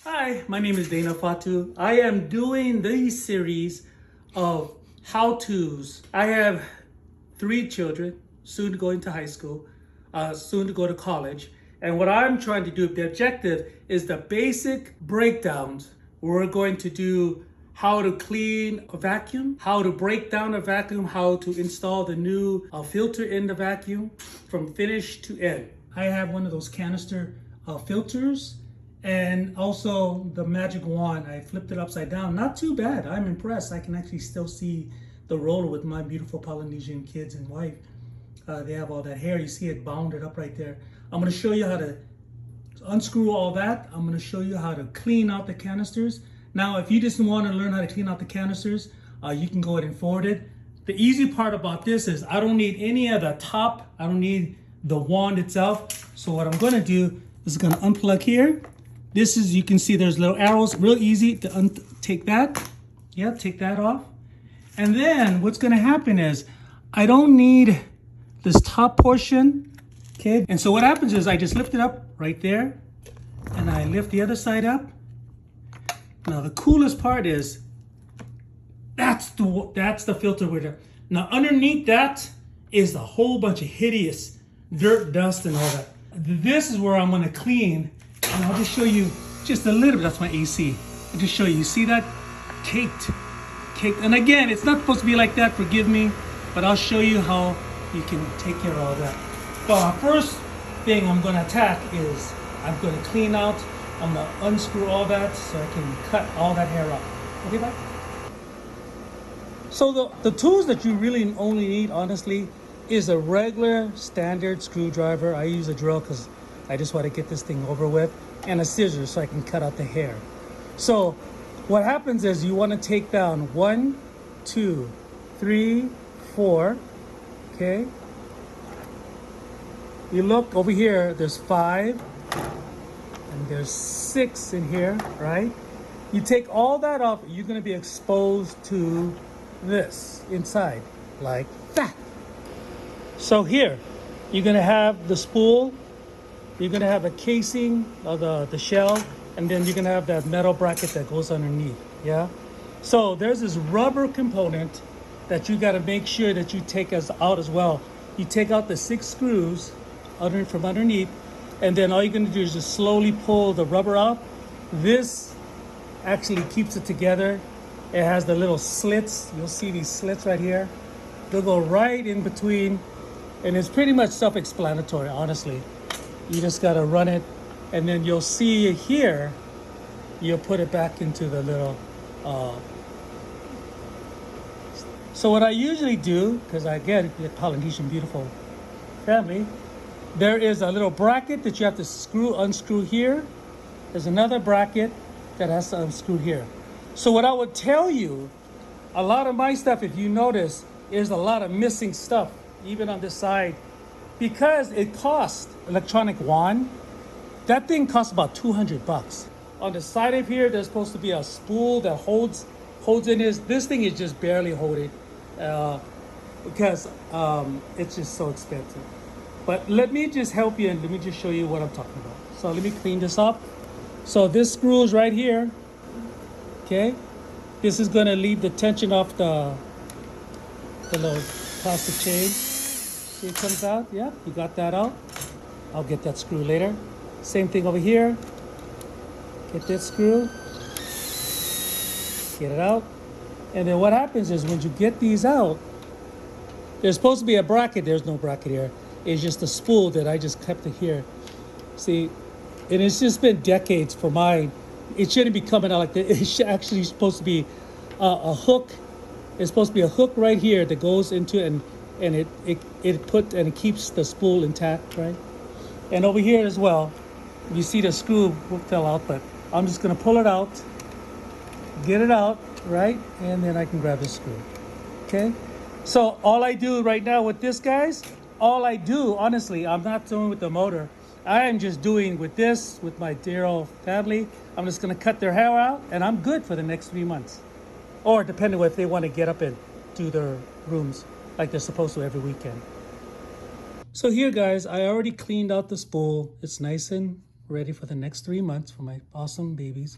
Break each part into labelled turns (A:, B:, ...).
A: Hi, my name is Dana Fatu. I am doing this series of how-tos. I have 3 children, soon to go into high school, soon to go to college. And what I'm trying to do, the objective is the basic breakdowns. We're going to do how to clean a vacuum, how to break down a vacuum, how to install the new filter in the vacuum from finish to end. I have one of those canister filters, and also the magic wand. I flipped it upside down. Not too bad. I'm impressed. I can actually still see the roller with my beautiful Polynesian kids and wife. They have all that hair. You see it bounded up right there. I'm going to show you how to unscrew all that. I'm going to show you how to clean out the canisters. Now, if you just want to learn how to clean out the canisters, you can go ahead and forward it. The easy part about this is I don't need any of the top. I don't need the wand itself. So what I'm going to do is going to unplug here. This is, you can see there's little arrows, real easy to take that. Yep, take that off. And then what's gonna happen is, I don't need this top portion, okay? And so what happens is I just lift it up right there, and I lift the other side up. Now the coolest part is, that's the filter with it. Now underneath that is a whole bunch of hideous dirt, dust, and all that. This is where I'm gonna clean. And I'll just show you just a little bit. That's my AC. I'll just show you. See that? Caked. And again, it's not supposed to be like that, forgive me, but I'll show you how you can take care of all that. But first thing I'm going to attack is I'm going to clean out. I'm going to unscrew all that so I can cut all that hair up. Okay, bye. So the tools that you really only need, honestly, is a regular standard screwdriver. I use a drill because I just want to get this thing over with, and a scissors so I can cut out the hair. So what happens is you want to take down 1, 2, 3, 4, okay? You look over here, there's 5, and there's 6 in here, right? You take all that off, you're going to be exposed to this inside, like that. So here, you're going to have the spool. You're gonna have a casing of the shell, and then you're gonna have that metal bracket that goes underneath, yeah? So there's this rubber component that you gotta make sure that you take out as well. You take out the 6 screws from underneath, and then all you're gonna do is just slowly pull the rubber out. This actually keeps it together. It has the little slits. You'll see these slits right here. They'll go right in between, and it's pretty much self-explanatory, honestly. You just gotta run it, and then you'll see here, you'll put it back into the little, so what I usually do, because again, the Polynesian beautiful family, there is a little bracket that you have to unscrew here. There's another bracket that has to unscrew here. So what I would tell you, a lot of my stuff, if you notice, is a lot of missing stuff, even on this side, because it costs electronic wand. That thing costs about $200. On the side of here, there's supposed to be a spool that holds in this. This thing is just barely holding because it's just so expensive. But let me just help you, and let me just show you what I'm talking about. So let me clean this up. So this screw is right here, okay? This is gonna leave the tension off the little plastic chain. See, it comes out. Yeah, you got that out. I'll get that screw later. Same thing over here. Get this screw. Get it out. And then what happens is when you get these out, there's supposed to be a bracket. There's no bracket here. It's just a spool that I just kept it here. See, and it's just been decades for mine. It shouldn't be coming out like that. It's actually supposed to be a hook. It's supposed to be a hook right here that goes into and it keeps the spool intact, right? And over here as well, you see the screw fell out, but I'm just gonna pull it out, get it out, right? And then I can grab the screw, okay? So all I do right now with this, guys, all I do, honestly, I'm not doing with the motor. I am just doing with this, with my dear old family. I'm just gonna cut their hair out, and I'm good for the next 3 months. Or depending on if they wanna get up and do their rooms like they're supposed to every weekend. So here, guys, I already cleaned out the spool. It's nice and ready for the next 3 months for my awesome babies.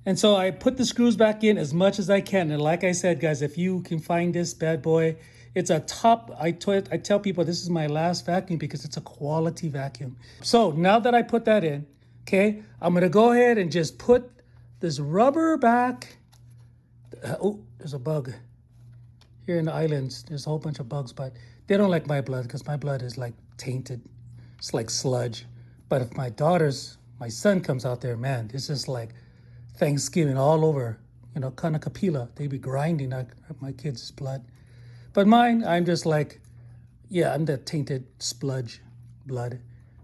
A: And so I put the screws back in as much as I can. And like I said, guys, if you can find this bad boy, it's a top. I tell people this is my last vacuum because it's a quality vacuum. So now that I put that in, okay, I'm going to go ahead and just put this rubber back. Oh, there's a bug. Here in the islands, there's a whole bunch of bugs, but they don't like my blood because my blood is like tainted. It's like sludge. But if my son comes out there, man, this is like Thanksgiving all over, Kanakapila. They be grinding up my kids' blood. But mine, I'm just like, yeah, I'm the tainted spludge blood.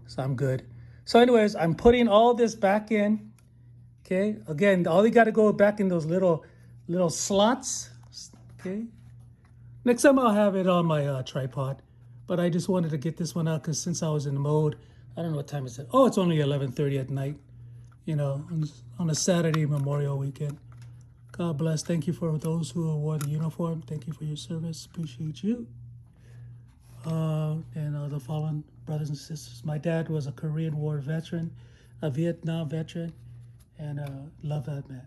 A: So I'm good. So anyways, I'm putting all this back in. Okay, again, all you got to go back in those little slots. Okay. Next time I'll have it on my tripod. But I just wanted to get this one out because since I was in the mode, I don't know what time is it. Oh, it's only 11:30 at night. On a Saturday Memorial Weekend. God bless. Thank you for those who wore the uniform. Thank you for your service. Appreciate you. And the fallen brothers and sisters. My dad was a Korean War veteran, a Vietnam veteran, and love that man.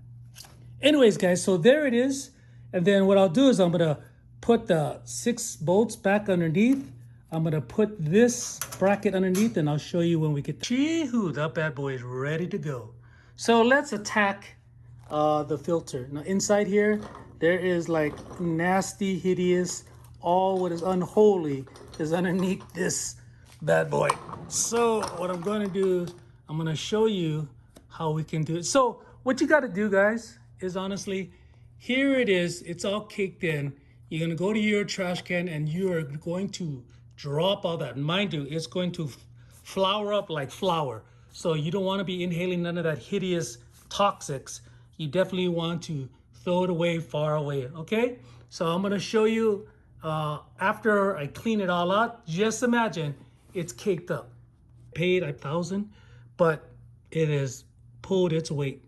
A: Anyways, guys, so there it is. And then what I'll do is I'm going to put the 6 bolts back underneath. I'm going to put this bracket underneath, and I'll show you when we get there. Chee-hoo, that bad boy is ready to go. So let's attack the filter. Now inside here, there is like nasty, hideous, all what is unholy is underneath this bad boy. So what I'm going to do is I'm going to show you how we can do it. So what you got to do, guys, is honestly, here it is. It's all caked in. You're going to go to your trash can and you are going to drop all that. Mind you, it's going to flour up like flour. So you don't want to be inhaling none of that hideous toxics. You definitely want to throw it away, far away, okay? So I'm going to show you after I clean it all out. Just imagine it's caked up. Paid $1,000, but it has pulled its weight,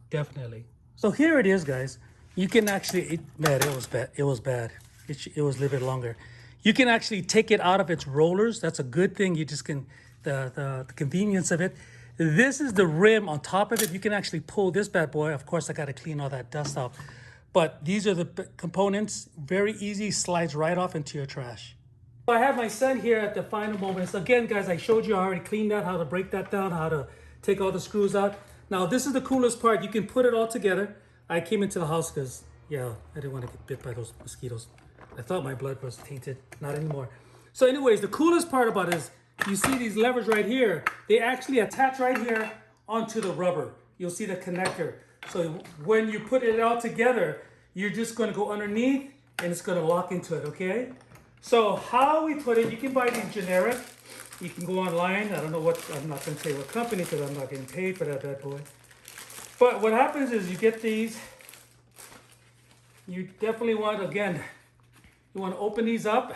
A: definitely. So here it is, guys. You can actually, man, it was bad. It was bad. It was a little bit longer. You can actually take it out of its rollers. That's a good thing. You just can, the convenience of it. This is the rim on top of it. You can actually pull this bad boy. Of course, I got to clean all that dust off. But these are the components. Very easy, slides right off into your trash. So I have my son here at the final moments. Again, guys, I showed you I already cleaned that, how to break that down, how to take all the screws out. Now, this is the coolest part. You can put it all together. I came into the house because, yeah, I didn't want to get bit by those mosquitoes. I thought my blood was tainted. Not anymore. So anyways, the coolest part about it is you see these levers right here. They actually attach right here onto the rubber. You'll see the connector. So when you put it all together, you're just going to go underneath and it's going to lock into it, okay? So how we put it, you can buy these generic. You can go online. I don't know what, I'm not going to say what company because I'm not getting paid for that bad boy. But what happens is you get these. You definitely want, again, you want to open these up.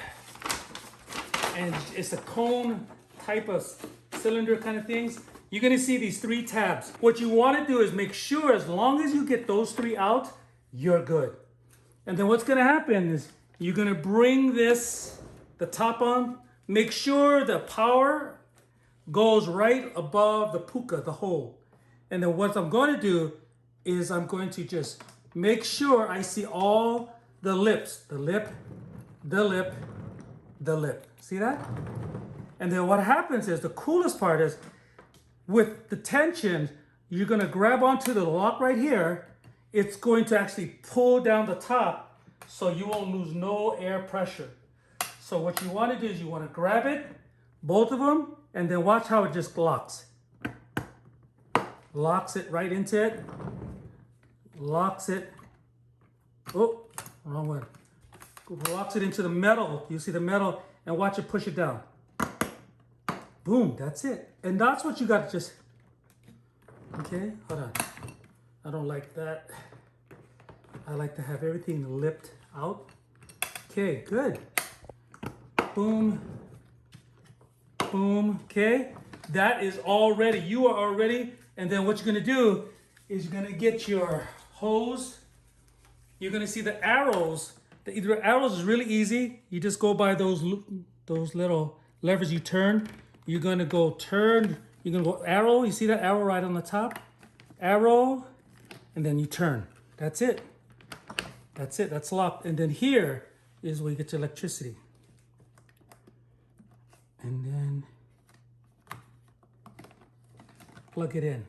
A: And it's a cone type of cylinder kind of things. You're going to see these 3 tabs. What you want to do is make sure as long as you get those 3 out, you're good. And then what's going to happen is you're going to bring this, the top on, make sure the power goes right above the puka, the hole. And then what I'm going to do is I'm going to just make sure I see all the lips, the lip, the lip, the lip. See that? And then what happens is, the coolest part is, with the tension, you're going to grab onto the lock right here. It's going to actually pull down the top so you won't lose no air pressure. So what you want to do is you want to grab it, both of them, and then watch how it just locks. Locks it right into it. Locks it. Oh, wrong one. Locks it into the metal. You see the metal, and watch it push it down. Boom, that's it. And that's what you got to just, okay, hold on. I don't like that. I like to have everything lipped out. Okay, good. Boom, boom, okay. That is all ready. You are all ready. And then what you're gonna do is you're gonna get your hose. You're gonna see the arrows. The arrows is really easy. You just go by those little levers you turn. You're gonna go turn You're gonna go arrow. You see that arrow right on the top? Arrow, and then you turn. That's it. That's it. That's locked. And then here is where you get your electricity. And then plug it in.